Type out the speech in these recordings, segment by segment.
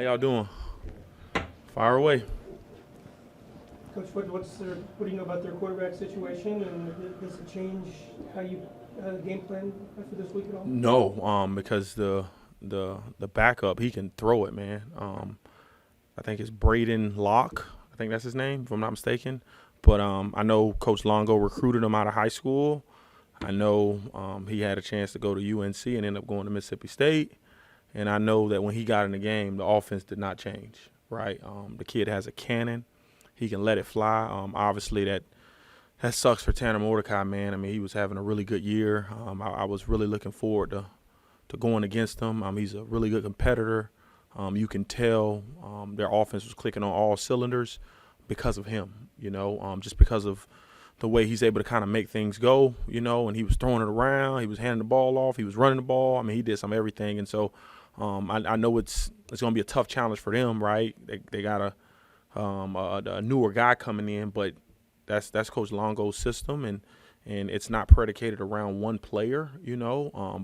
How y'all doing? Fire away. Coach, what do you know about their quarterback situation, and does it change how you game plan for this week at all? No, because the backup, he can throw it, man. I think it's Braden Locke. I think that's his name, if I'm not mistaken. But I know Coach Longo recruited him out of high school. I know he had a chance to go to UNC and end up going to Mississippi State. And I know that when he got in the game, the offense did not change, right? The kid has a cannon. He can let it fly. Obviously, that sucks for Tanner Mordecai, man. I mean, he was having a really good year. I was really looking forward to going against him. He's a really good competitor. You can tell their offense was clicking on all cylinders because of him, just because of the way he's able to kind of make things go, and he was throwing it around. He was handing the ball off. He was running the ball. I mean, he did some everything. And so I know it's going to be a tough challenge for them, right? They got a newer guy coming in, but that's Coach Longo's system, and it's not predicated around one player,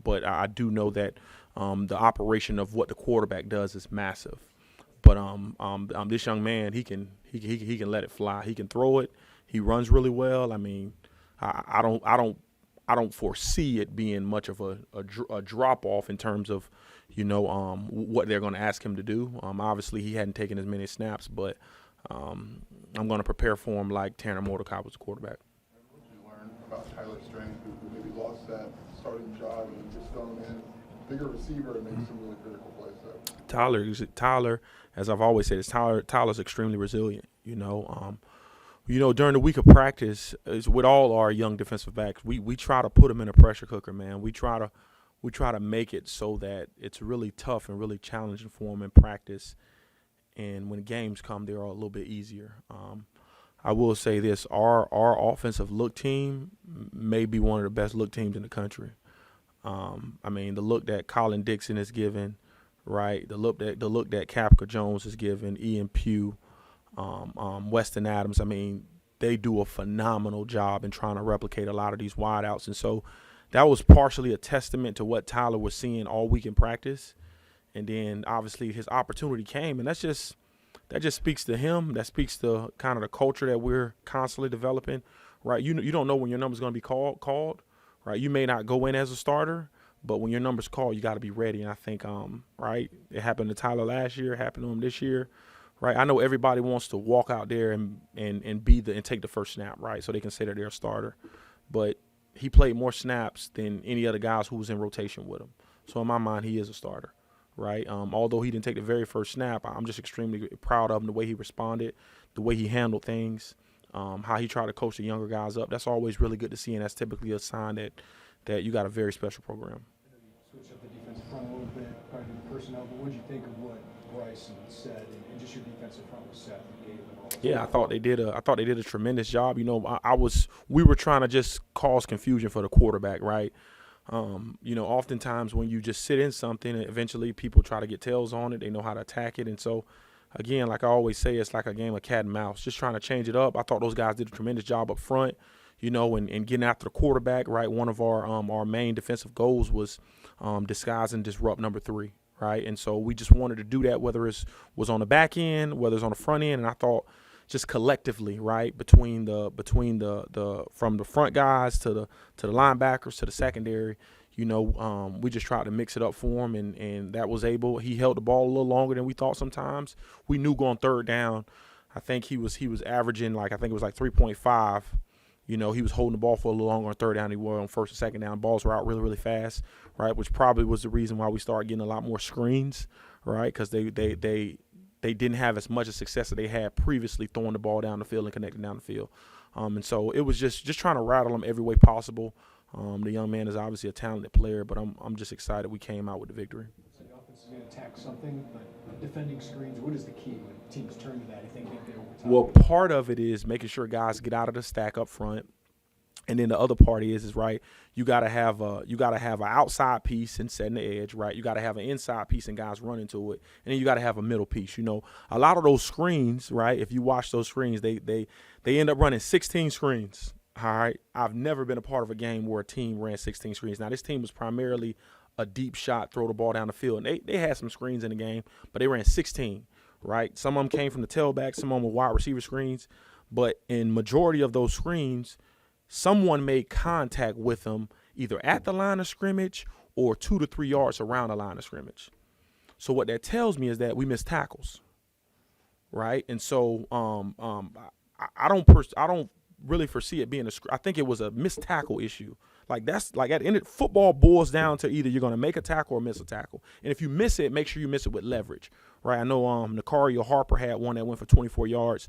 But I do know that the operation of what the quarterback does is massive. But this young man, he can let it fly. He can throw it. He runs really well. I mean, I don't foresee it being much of a drop off in terms of what they're going to ask him to do. Obviously, he hadn't taken as many snaps, but I'm going to prepare for him like Tanner Mordecai was the quarterback. What did you learn about Tyler Strang, who maybe lost that starting job and just thrown in bigger receiver and making some really critical plays there? Tyler, as I've always said, Tyler's extremely resilient. During the week of practice, with all our young defensive backs, we try to put them in a pressure cooker, man. We try to make it so that it's really tough and really challenging for them in practice. And when games come, they're a little bit easier. I will say this: our offensive look team may be one of the best look teams in the country. I mean, the look that Colin Dixon is given, right? The look that Capka Jones is given, Ian Pugh, Weston Adams. I mean, they do a phenomenal job in trying to replicate a lot of these wideouts, and so that was partially a testament to what Tyler was seeing all week in practice. And then obviously his opportunity came, and that just speaks to him. That speaks to kind of the culture that we're constantly developing, right? You don't know when your number's going to be called, right? You may not go in as a starter, but when your number's called, you got to be ready. And I think, right, it happened to Tyler last year, it happened to him this year, right? I know everybody wants to walk out there and take the first snap, right, so they can say that they're a starter, but he played more snaps than any other guys who was in rotation with him. So in my mind, he is a starter. Right. Although he didn't take the very first snap, I'm just extremely proud of him, the way he responded, the way he handled things, how he tried to coach the younger guys up. That's always really good to see, and that's typically a sign that you got a very special program. Switch up the defensive front a little bit, probably the personnel, but what did you think of what Bryson said and just your defensive front was set and gave and all that? Yeah, I thought they did a tremendous job. We were trying to just cause confusion for the quarterback, right? Oftentimes when you just sit in something, eventually people try to get tails on it. They know how to attack it. And so, again, like I always say, it's like a game of cat and mouse, just trying to change it up. I thought those guys did a tremendous job up front, and getting after the quarterback, right? One of our main defensive goals was disguise and disrupt number 3, right? And so we just wanted to do that, whether it was on the back end, whether it's on the front end. And I thought just collectively, right, between the from the front guys to the linebackers to the secondary, we just tried to mix it up for him, and that was able. He held the ball a little longer than we thought sometimes. We knew going third down, I think he was averaging I think it was 3.5. He was holding the ball for a little longer on third down than he was on first and second down. Balls were out really, really fast, right, which probably was the reason why we started getting a lot more screens, right, because they didn't have as much of success as they had previously throwing the ball down the field and connecting down the field. And so it was just trying to rattle him every way possible. The young man is obviously a talented player, but I'm just excited we came out with the victory. So the offense is going to attack something, but defending screens, what is the key when teams turn to that? I think they overtime. Well, part of it is making sure guys get out of the stack up front. And then the other part is right, you gotta have an outside piece and setting the edge, right? You gotta have an inside piece and guys run into it, and then you gotta have a middle piece. A lot of those screens, right? If you watch those screens, they end up running 16 screens. All right, I've never been a part of a game where a team ran 16 screens. Now this team was primarily a deep shot, throw the ball down the field. And they had some screens in the game, but they ran 16, right? Some of them came from the tailback, some of them were wide receiver screens. But in majority of those screens, someone made contact with them either at the line of scrimmage or 2 to 3 yards around the line of scrimmage. So what that tells me is that we missed tackles, right? And so I don't really foresee it being I think it was a missed tackle issue. Like that's like at the end, football boils down to either you're going to make a tackle or miss a tackle. And if you miss it, make sure you miss it with leverage, right? I know Nicario Harper had one that went for 24 yards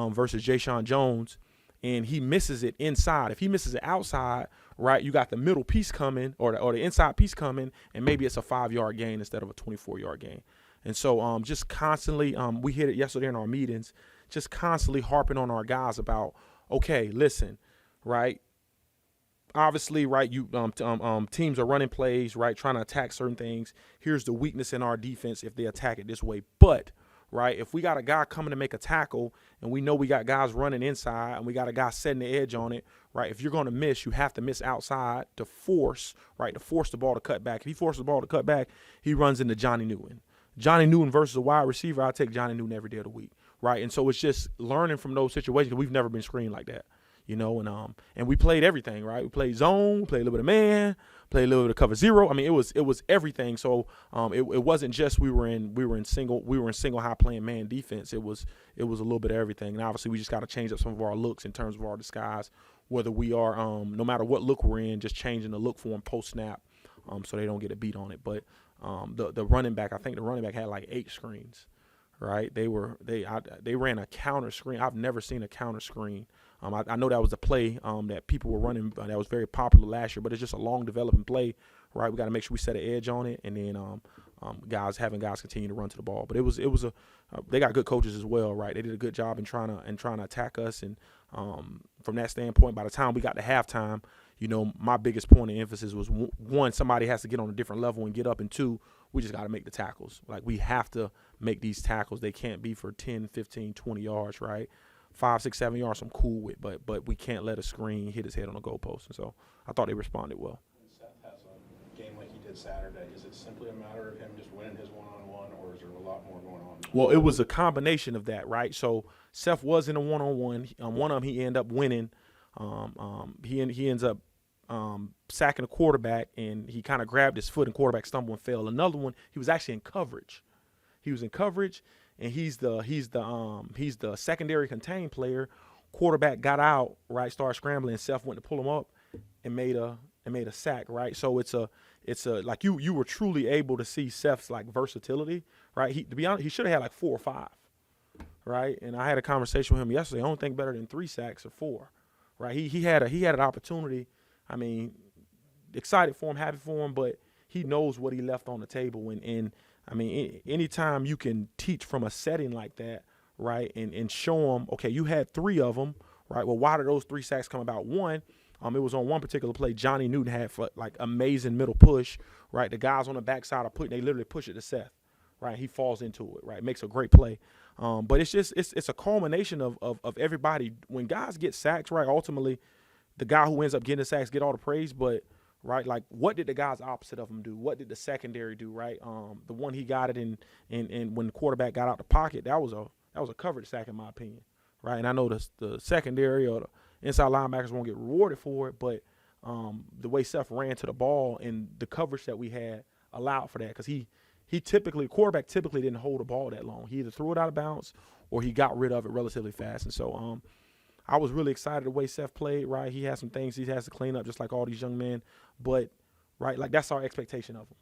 versus Jayshon Jones, and he misses it inside. If he misses it outside, right, you got the middle piece coming or the inside piece coming, and maybe it's a 5-yard gain instead of a 24-yard gain. And so just constantly, we hit it yesterday in our meetings, just constantly harping on our guys about, okay, listen, right, obviously, right, you teams are running plays, right, trying to attack certain things. Here's the weakness in our defense if they attack it this way. But, right, if we got a guy coming to make a tackle and we know we got guys running inside and we got a guy setting the edge on it, right, if you're going to miss, you have to miss outside to force the ball to cut back. If he forces the ball to cut back, he runs into Johnny Newton. Johnny Newton versus a wide receiver, I take Johnny Newton every day of the week, right? And so it's just learning from those situations. We've never been screened like that, you know, and we played everything, right? We played zone, we played a little bit of man, played a little bit of cover zero. I mean, it was everything. So it wasn't just we were in single high playing man defense. It was a little bit of everything. And obviously we just got to change up some of our looks in terms of our disguise, whether we are no matter what look we're in, just changing the look for them post snap, so they don't get a beat on it. But the running back, I think the running back had like 8 screens, right? They ran a counter screen. I've never seen a counter screen. I know that was a play that people were running that was very popular last year, but it's just a long developing play, right? We got to make sure we set an edge on it, and then guys continue to run to the ball. But they got good coaches as well, right? They did a good job in trying to attack us, and from that standpoint, by the time we got to halftime, you know, my biggest point of emphasis was, one, somebody has to get on a different level and get up, and 2, we just got to make the tackles. Like, we have to make these tackles. They can't be for 10, 15, 20 yards, right? 5, 6, 7 yards I'm cool with, but we can't let a screen hit his head on a goalpost. And so I thought they responded well. When Seth has a game like he did Saturday, is it simply a matter of him just winning his one-on-one, or is there a lot more going on? Well, it was a combination of that, right? So Seth was in a one-on-one. One of them he ended up winning. He ends up sacking the quarterback, and he kind of grabbed his foot, and quarterback stumbled and fell. Another one, he was actually in coverage. He was in coverage, and he's the secondary contained player. Quarterback got out, right, started scrambling, and Seth went to pull him up and made a sack, right? So it's a like you were truly able to see Seth's like versatility, right? To be honest, he should have had like 4 or 5, right? And I had a conversation with him yesterday. I don't think better than 3 sacks or 4, right? He had an opportunity. I mean, excited for him, happy for him, but he knows what he left on the table. And I mean, anytime you can teach from a setting like that, right, and show them, okay, you had 3 of them, right? Well, why did those 3 sacks come about? One, it was on one particular play. Johnny Newton had like amazing middle push, right? The guys on the backside they literally push it to Seth, right? He falls into it, right? Makes a great play. But it's a culmination of everybody. When guys get sacks, right, ultimately the guy who ends up getting the sacks get all the praise, but right, like what did the guys opposite of him do? What did the secondary do, right? The one he got it in when the quarterback got out the pocket, that was a coverage sack in my opinion, right? And I know the secondary or the inside linebackers won't get rewarded for it, but the way Seth ran to the ball and the coverage that we had allowed for that, because quarterback typically didn't hold the ball that long. He either threw it out of bounds or he got rid of it relatively fast. And so I was really excited the way Seth played, right? He has some things he has to clean up just like all these young men, but right, like that's our expectation of him,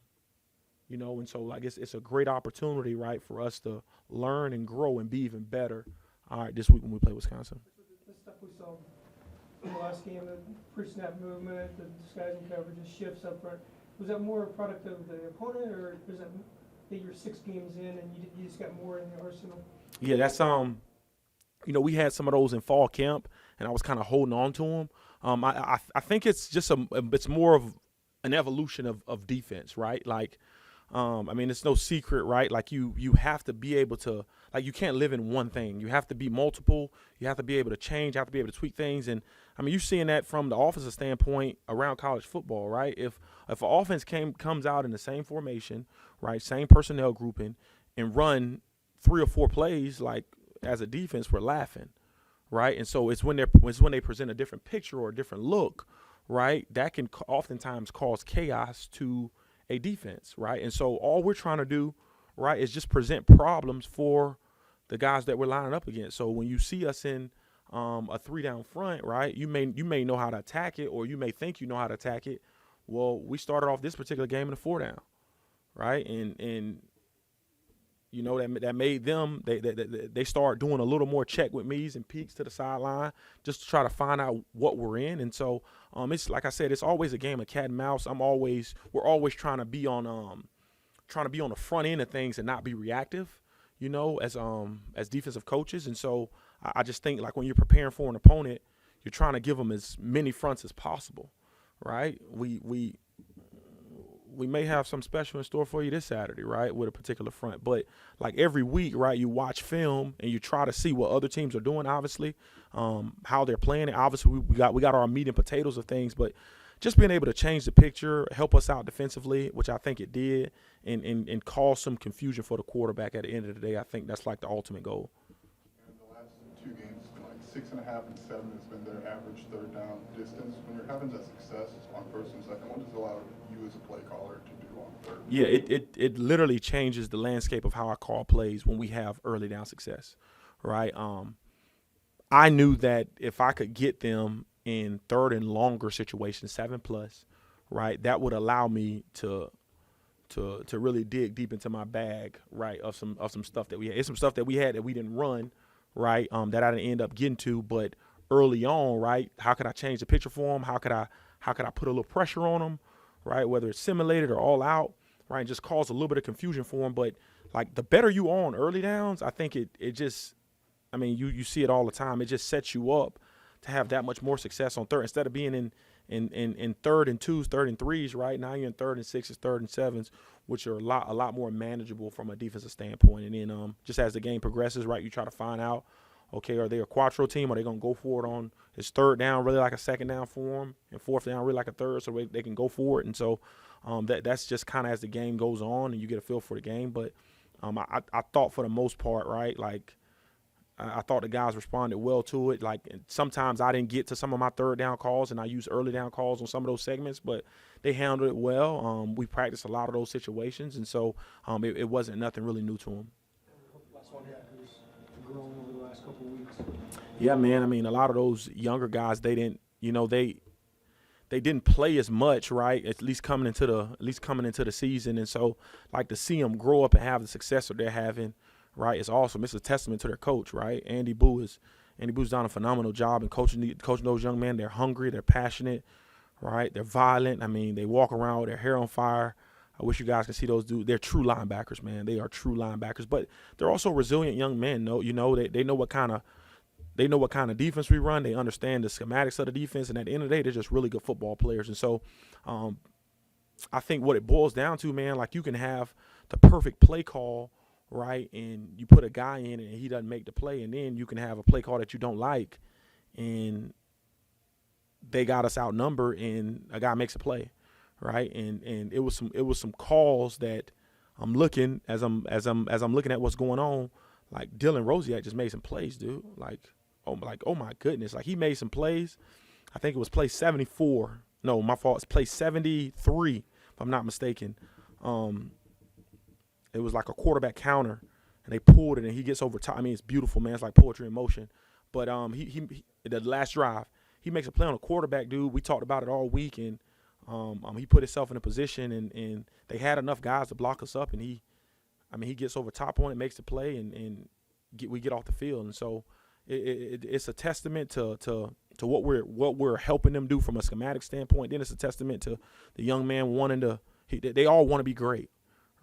you know. And so like it's a great opportunity, right, for us to learn and grow and be even better, all right, this week when we play Wisconsin. The stuff we saw in the last game, the pre-snap movement, the disguising coverages, shifts up front, was that more a product of the opponent, or was that you're 6 games in and you just got more in the arsenal? Yeah, that's you know, we had some of those in fall camp, and I was kind of holding on to them. I think it's just it's more of an evolution of defense, right? Like, I mean, it's no secret, right? Like you have to be able to, like, you can't live in one thing. You have to be multiple. You have to be able to change. You have to be able to tweak things. And I mean, you're seeing that from the offensive standpoint around college football, right? If if an offense comes out in the same formation, right, same personnel grouping, and run 3 or 4 plays, like as a defense, we're laughing, right? And so it's when they present a different picture or a different look, right, that can oftentimes cause chaos to a defense, right? And so all we're trying to do, right, is just present problems for the guys that we're lining up against. So when you see us in a 3-down front, right, you may know how to attack it, or you may think you know how to attack it. Well, we started off this particular game in a 4-down, right, and you know, that made them, they start doing a little more check with me's and peeks to the sideline just to try to find out what we're in. And so it's like I said, it's always a game of cat and mouse. We're always trying to be on the front end of things and not be reactive, you know, as defensive coaches. And so I just think, like, when you're preparing for an opponent, you're trying to give them as many fronts as possible, right? We may have some special in store for you this Saturday, right, with a particular front. But like every week, right, you watch film and you try to see what other teams are doing, obviously, how they're playing it. Obviously, we got our meat and potatoes of things, but just being able to change the picture, help us out defensively, which I think it did, and cause some confusion for the quarterback at the end of the day. I think that's like the ultimate goal. In the last 2 games, it's been like 6.5 and 7 has been their average 3rd down distance. When you're having that success on 1st and 2nd, what does it allow you as a play caller to do on 3rd? Yeah, it literally changes the landscape of how I call plays when we have early down success, right? I knew that if I could get them in 3rd and longer situations, 7+, right, that would allow me to really dig deep into my bag, right, of some stuff that we had. It's some stuff that we had that we didn't run, right, that I didn't end up getting to, but early on, right, how could I change the picture for them? How could I put a little pressure on them, right, whether it's simulated or all out, right, and just cause a little bit of confusion for them. But, like, the better you are on early downs, I think it just, I mean, you see it all the time. It just sets you up to have that much more success on 3rd. Instead of being in 3rd and 2s, 3rd and 3s, right, now you're in 3rd and 6s, 3rd and 7s, which are a lot more manageable from a defensive standpoint. And then just as the game progresses, right, you try to find out, okay, are they a quattro team? Are they going to go for it on his 3rd down, really like a 2nd down for them, and 4th down, really like a 3rd, so they can go for it? And so that's just kind of as the game goes on and you get a feel for the game. But I thought for the most part, right, like, I thought the guys responded well to it. Like, sometimes I didn't get to some of my 3rd down calls, and I used early down calls on some of those segments, but they handled it well. We practiced a lot of those situations, and so it wasn't nothing really new to them. Last one, who's grown over the last couple of weeks? Yeah, man. I mean, a lot of those younger guys, they didn't play as much, right? At least coming into the season, and so, like, to see them grow up and have the success that they're having, right, it's awesome. It's a testament to their coach, right? Andy Boo's done a phenomenal job in coaching those young men. They're hungry, they're passionate, right? They're violent. I mean, they walk around with their hair on fire. I wish you guys could see those dudes. They're true linebackers, man. They are true linebackers, but they're also resilient young men. They know what kind of defense we run. They understand the schematics of the defense, and at the end of the day, they're just really good football players. And so, I think what it boils down to, man, like, you can have the perfect play call, right, and you put a guy in and he doesn't make the play, and then you can have a play call that you don't like, and they got us outnumbered, and a guy makes a play, right? And it was some calls that I'm looking as I'm looking at what's going on. Like, Dylan Rosiak just made some plays, dude. Like, oh my goodness, like, he made some plays. I think it was play 74. No, my fault. It's play 73, if I'm not mistaken. It was like a quarterback counter, and they pulled it, and he gets over top. I mean, it's beautiful, man. It's like poetry in motion. But he the last drive, he makes a play on a quarterback, dude. We talked about it all week, and he put himself in a position, and they had enough guys to block us up, and he gets over top on it, makes the play, and we get off the field. And so it's a testament to what we're helping them do from a schematic standpoint. Then it's a testament to the young man they all want to be great.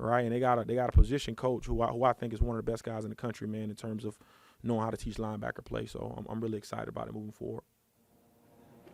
Right, and they got a position coach who I think is one of the best guys in the country, man, in terms of knowing how to teach linebacker play. So I'm really excited about it moving forward.